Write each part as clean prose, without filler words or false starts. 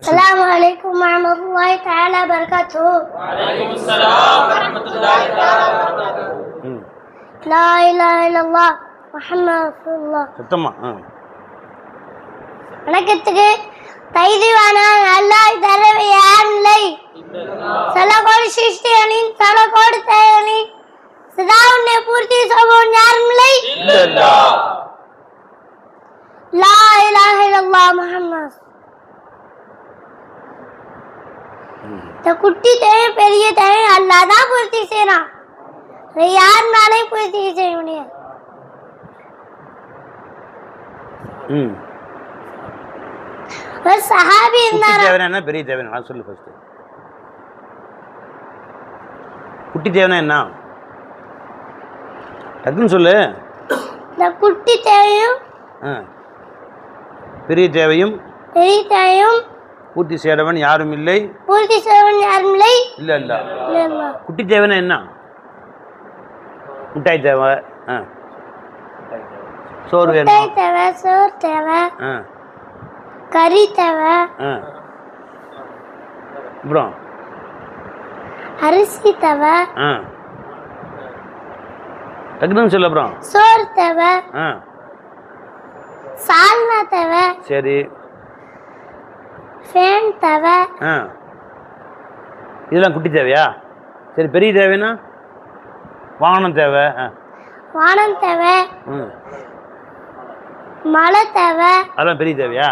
السلام عليكم ورحمة الله تعالى وبركاته. وعليكم السلام ورحمة الله تعالى وبركاته. لا إله إلا الله محمد رسول الله. சுத்தமா வணக்கத்துக்கு தைரியவான அல்லாஹ் தரவே யாரில்லை. சில கோடி சிருஷ்டிகளின் சில கோடி தேவனின் சதாவுன்னை பூர்த்தி செய்வோன் யாரும் இல்லை. லா இலாஹ இல்லல்லாஹ் முஹம்மது. இந்த குட்டி தேவை பெரிய தேவை அல்லாஹ் தான் பூர்த்தி செய்யறான். யாருனாலையும் பூர்த்தி செய்ய முடியாது. ஒரு சஹாபி இருந்தாரா. தேவைனா என்ன பெரிய தேவைனா சொல்லு ஃபர்ஸ்ட். குட்டி தேவைனா என்ன டக்குன்னு சொல்லு. இந்த குட்டி தேவையும் பெரிய தேவையும் பூர்த்தி செய்யறவன் யாரும் இல்லை. பூர்த்தி செய்யறவன் யாரும் இல்லை. இல்ல இல்ல குட்டி தேவைனா என்ன? முட்டாய் தேவை, சோறு வேணும், முட்டாய் தேவை, சோறு தேவை, கறி தேவை, அப்புறம் அரிசி தேவை, டக்குன்னு சொல்லு. அப்புறம் சோறு தேவை, சால்னா தேவை, சரி, ஃபேன் தேவை. இதெல்லாம் குட்டி தேவையா? சரி, பெரிய தேவைன்னா வாகனம் தேவை, வானம் தேவை, மழை தேவை. அதெல்லாம் பெரிய தேவையா?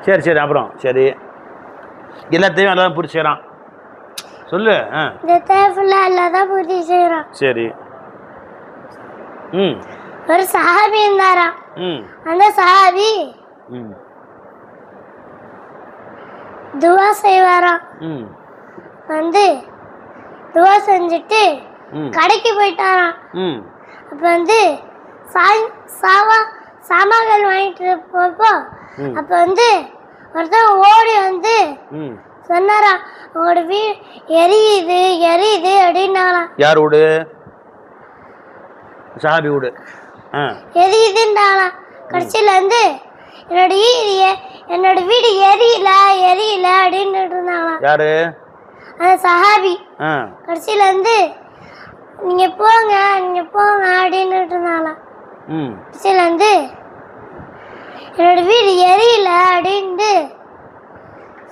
சரி சரி, அப்புறம் சரி, எல்லாத்தையும் எல்லாம் பூர்த்தி செய்கிறான் சொல்லு. இந்த தேவையில்ல எல்லாதான் பூர்த்தி செய்யறான். சரி. ஒரு சஹாபி இருந்தாரா. அந்த சஹாபி துவா செய்வாராம். வந்து துவா செஞ்சுட்டு கடைக்கு போயிட்டாராம். அப்ப வந்து சாமான்கள் வாங்கிட்டு போப்போ அப்ப வந்து ஒருத்தர் ஓடி வந்து சொன்னாரா, உங்களோட வீடு எரியுது எரியுது அப்படின்னாராம். யார் வீடு? சஹாபி வீடு. எரியுதுன்றாலாம். கடைசியில வந்து என்னோட வீடு எரியல எரியல அப்படின்னு இருந்தாங்களாம். யாரு? அந்த சஹாபி. கடைசியில வந்து நீங்க போங்க அப்படின்னு இருந்தாங்களாம். கடைசியில வந்து என்னோட வீடு எரியல அப்படின்ட்டு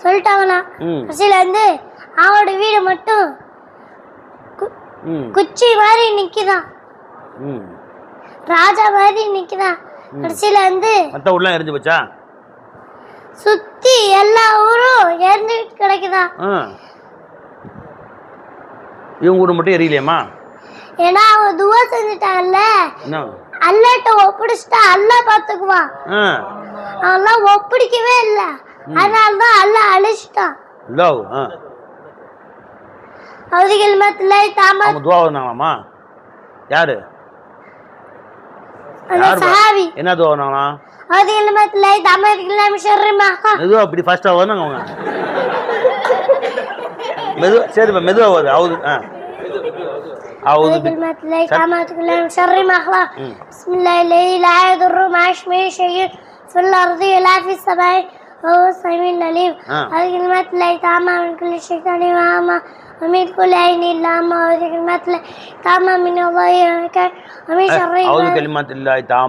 சொல்லிட்டாங்களாம். கடைசியில வந்து அவனோட வீடு மட்டும் குச்சி மாதிரி நிக்குதான், ராஜா மாதிரி நிக்குதான். கடைசியில வந்து மத்த ஊர்லாம் எரிஞ்சு போச்சா? சுத்தி எல்லா ஊரும் எரிஞ்சுட்டு கிடைக்குதான். இவங்க ஊர் மட்டும் எரியலையம்மா? ஏன்னா அவங்க துவா செஞ்சுட்டாங்கல்ல, அல்லாட்ட ஒப்படைச்சிட்டா அல்லாஹ் பாத்துக்குவான். அவெல்லாம் ஒப்படைக்கவே இல்லை, அதனாலதான் அல்லாஹ் அழிச்சிட்டான். அவதிகள் மத்தில தாமா துவா வந்தாங்களாமா? யாரு? சஹாபி. என்ன துவா வந்தாங்களா? அவதிகள் மத்தில தாமதிக்கலாம் ஷர்ரிமா. மெதுவா அப்படி ஃபாஸ்டா வந்தாங்க அவங்க. மெதுவா சரிப்பா, மெதுவா வருது. அவுது أعوذ بالله تعالى من شر ما خلق. بسم الله الذي لا يضر مع اسمه شيء في الأرض ولا في السماء وهو السميع العليم. أعوذ بكلمات الله تعالى من كل شيطان وهامة ومن كل عين لامة. أعوذ بكلمات الله تعالى من الله وبركاته ومن شر أعوذ بكلمات الله تعالى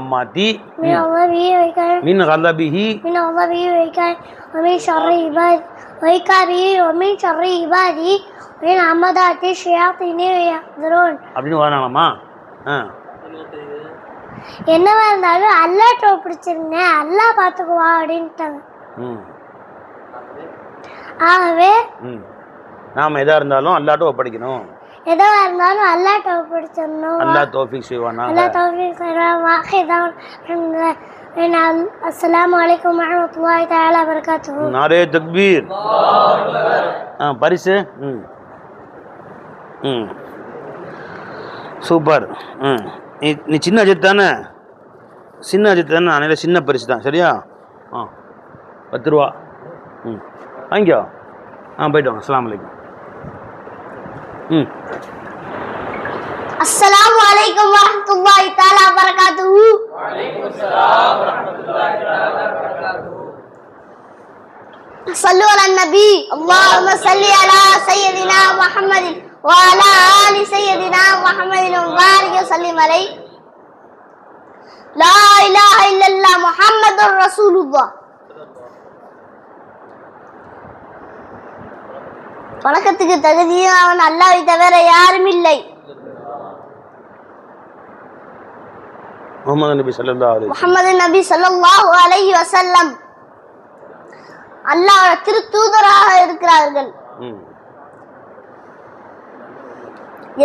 من غضبه وبركاته من غضبه وبركاته ومن شر عباده وإكابه ومن شر عباده ومن عمدات الشياطين يحضرون. அப்படின்னு வரானாமா? என்னவா இருந்தாலும் அல்லாஹ்ட்ட ஒப்படைச்சிருங்க, அல்லாஹ் பாத்துக்குவா அப்படின்ட்டாங்க. ஆகவே நாம எதா இருந்தாலும் அல்லாஹ்ட்ட ஒப்படைக்கணும். எதுவா இருந்தாலும் அல்லாஹ்ட்ட ஒப்படைச்சிடணும். அல்லாஹ் தௌஃபீக் செய்வானா? அல்லாஹ் தௌஃபீக் செய்வானா? அஸ்ஸலாமு அலைக்கும் வரஹ்மத்துல்லாஹி தஆலா வபரகாத்துஹு. நாரே தக்பீர். பரிசு சூப்பர். நீ சின்ன அஜித் தானே? சின்ன அஜித் தானே? அதனால சின்ன பரிசு தான். சரியா? 10 ரூபா. வாங்கிக்கோ. போயிட்டு வாங்க. அஸ்ஸலாமு அலைக்கும். அஸ்ஸலாமு அலைக்கும் வரஹ்மத்துல்லாஹி தஆலா வபரகாத்துஹு. ஸல்லு அலன் நபி. அல்லாஹும்ம ஸல்லி அலா சய்யிதினா முஹம்மதின் வ அலா ஆலி சய்யிதினா முஹம்மதின் வ பாரிக் வ ஸல்லிம் அலைஹி. லா இலாஹ இல்லல்லாஹ் முஹம்மதுர் ரசூலுல்லாஹ். வணக்கத்துக்கு தகுதியும் அவன் அல்லாஹ்வை தவிர யாரும் இல்லை. முஹம்மது நபி ஸல்லல்லாஹு அலைஹி முஹம்மது நபி ஸல்லல்லாஹு அலைஹி வஸல்லம் அல்லாஹ்வுடைய திருத்தூதராக இருக்கிறார்கள்.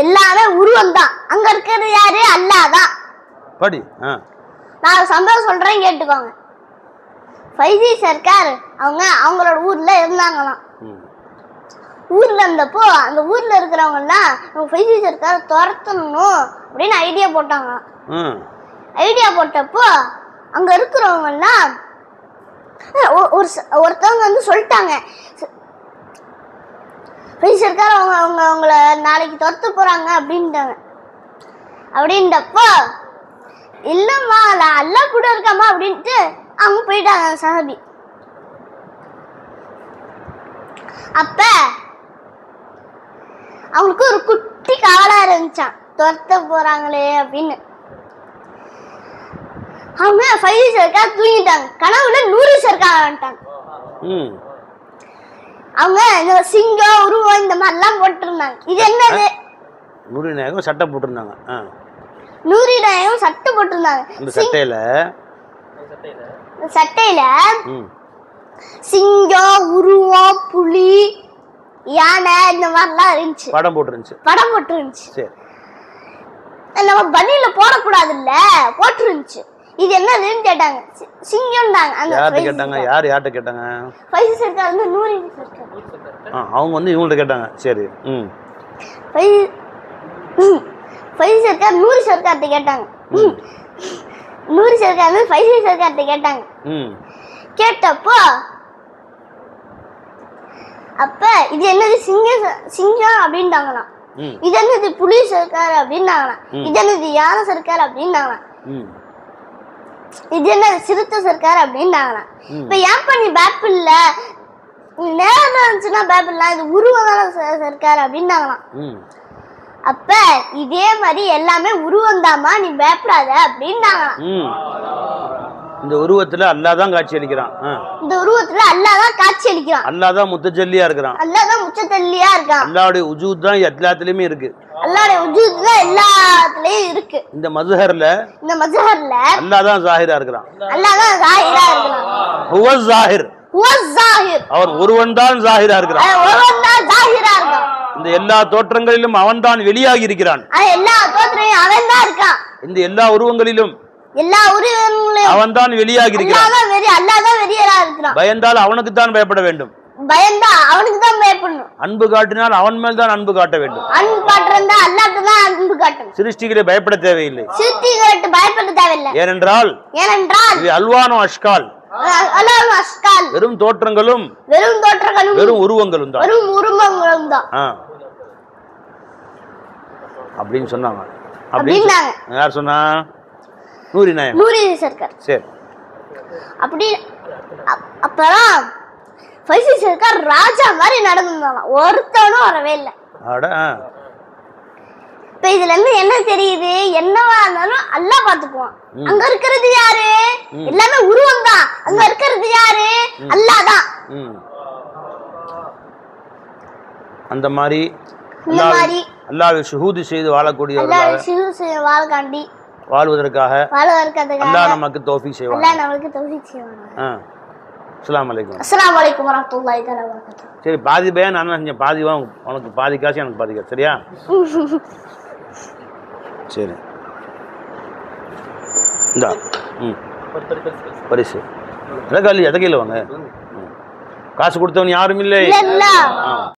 எல்லாமே உருவம் தான். அங்க இருக்கிறது யாரு? அல்லாஹ் தான். படி. நான் சம்பவம் சொல்றேன், கேட்டுக்கோங்க. ஃபைசி சர்க்கார் அவங்களோட ஊர்ல இருந்தாங்களாம். ஊர்ல இருந்தப்போ அந்த ஊர்ல இருக்கிறவங்கலாம் ஃபைசி சர்க்கார் துரத்தணும் அப்படின்னு ஐடியா போட்டாங்களாம். ஐடியா போட்டப்போ அங்க இருக்கிறவங்கலாம் ஒருத்தவங்க வந்து சொல்லிட்டாங்க, ஃபைசி சர்க்கார் அவங்கள நாளைக்கு துரத்த போறாங்க அப்படின்ட்டாங்க. அப்படின்றப்போ இல்லம்மா நான் அல்லாஹ் கூட இருக்காமா அப்படின்ட்டு அவங்க போயிட்டாங்க சஹாபி. அப்ப அவங்களுக்கு ஒரு குட்டி கவலை இருந்துச்சான், துரத்த போறாங்களே அப்படின்னு. அவங்க ஃபைசி சர்க்கார் தூங்கிட்டாங்க. கனவுல நூறு சர்க்கார் வந்துட்டாங்க. அவங்க இந்த சிங்கம் உருவம் இந்த மாதிரிலாம் போட்டிருந்தாங்க. இது என்னது? நூறு நாயகம் சட்டை போட்டிருந்தாங்க. நூறு நாயகம் சட்டை போட்டிருந்தாங்க. சட்டையில சிங்கம் உருவம் புலி யானை இந்த மாதிரிலாம் இருந்துச்சு. படம் போட்டுருந்துச்சு. நம்ம பனியில போடக்கூடாது இல்ல, போட்டுருந்துச்சு. இது என்னதுன்னு கேட்டாங்க. சிங்கம் தாங்க. யார்கிட்ட கேட்டாங்க? ஃபைசி சர்க்கார் வந்து நூறு சர்க்கார். அவங்க வந்து இவங்கள்ட்ட கேட்டாங்க. சரி. ஃபைசி சர்க்கார் நூறு சர்க்கார்ட்ட கேட்டாங்க. நூறு சர்க்கார் வந்து ஃபைசி சர்க்கார்ட்ட கேட்டாங்க. கேட்டப்போ அப்ப இது என்னது? சிங்கம் அப்படின்ட்டாங்களாம். இது என்னது? புலி சர்க்கார் அப்படின்னாங்களாம். இது என்னது? யானை சர்க்கார் அப்படின்னாங்களாம். இது என்னது? சிறுத்தை சர்க்கார் அப்படின்னாங்களாம். இப்ப ஏன் பண்ணி பேப்பிள்ல நேரம் இருந்துச்சுன்னா பேப்பிள்லாம் இது உருவம் சர்க்கார் அப்படின்னாங்களாம். அப்ப இதே மாதிரி எல்லாமே உருவம் தாமா, நீ பயப்படாத அப்படின்னாங்களாம். இந்த உருவத்துல அல்லாஹ் தான் காட்சி அளிக்கிறான். இந்த உருவத்துல அல்லாஹ் தான் காட்சி அளிக்கிறான். அல்லாஹ் தான் முத்தஜல்லியா இருக்கிறான். அல்லாஹ் தான் முத்தஜல்லியா இருக்கான். அல்லாஹ்வுடைய வஜூத் தான் எல்லாத்துலயுமே இருக்கு. அல்லாஹ்வுடைய வஜூத் தான் எல்லாத்துலயும் இருக்கு. இந்த மஸ்ஹர்ல அல்லாஹ் தான் ஸாஹிரா இருக்கிறான். அல்லாஹ் தான் ஸாஹிரா இருக்கிறான். ஹுவ ஸாஹிர். அவன் ஒருவன் தான் ஸாஹிரா இருக்கிறான். ஒருவன் தான் ஸாஹிரா இருக்கான். இந்த எல்லா தோற்றங்களிலும் அவன் தான் வெளியாகி இருக்கிறான். எல்லா தோற்றங்களிலும் அவன் தான் இருக்கான். இந்த எல்லா உருவங்களிலும் அவன் தான் வெளியாகி இருக்கிறான். அல்லாஹ் தான் வெளியரா இருக்கிறான். பயந்தால் அவனுக்கு தான் பயப்பட வேண்டும். பயந்தா அவனுக்கு தான் பயப்படணும். அன்பு காட்டினால் அவன் மேல் தான் அன்பு காட்ட வேண்டும். அன்பு காட்டுறதா அல்லாஹ்க்கு தான் அன்பு காட்டணும். சிருஷ்டிகளை பயப்பட தேவையில்லை. சிருஷ்டிகளுக்கு பயப்பட தேவையில்லை. ஏனென்றால் இது அல்வானோ அஷ்கால், வெறும் தோற்றங்களும் வெறும் உருவங்களும் தான் அப்படின்னு சொன்னாங்க. யார் சொன்னா? நூரி சர்க்கார். சரி. அப்படி அப்புறம் ஃபைசி சர்க்கார் ராஜா மாதிரி நடந்தாங்க. ஒருத்தனும் வரவே இல்லை. இப்ப இதுல இருந்து என்ன தெரியுது? என்னவா இருந்தாலும் அல்லாஹ் பாத்துக்குவான். அங்க இருக்கிறது யாரு? எல்லாமே உருவம் தான். அங்க இருக்கிறது யாரு? அல்லாஹ் தான். அந்த மாதிரி அல்லாஹ்வை ஷுஹூத் செய்து வாழக்கூடியவர்களாக வாழ்வதற்காக அல்லாஹ் நமக்கு தௌஃபீக் செய்வான். அஸ்ஸலாமு அலைக்கும். அஸ்ஸலாமு அலைக்கும் வரஹ்மத்துல்லாஹி தஆலா வபரகாத்துஹு. சரி, பாதி பையன் நான் செஞ்சேன், பாதி உனக்கு பாதி காசு எனக்கு பாதி காசு. சரியா? சரி, இந்தா பரிசு எதை கையில் வாங்க. காசு கொடுத்தவன் யாரும் இல்லை.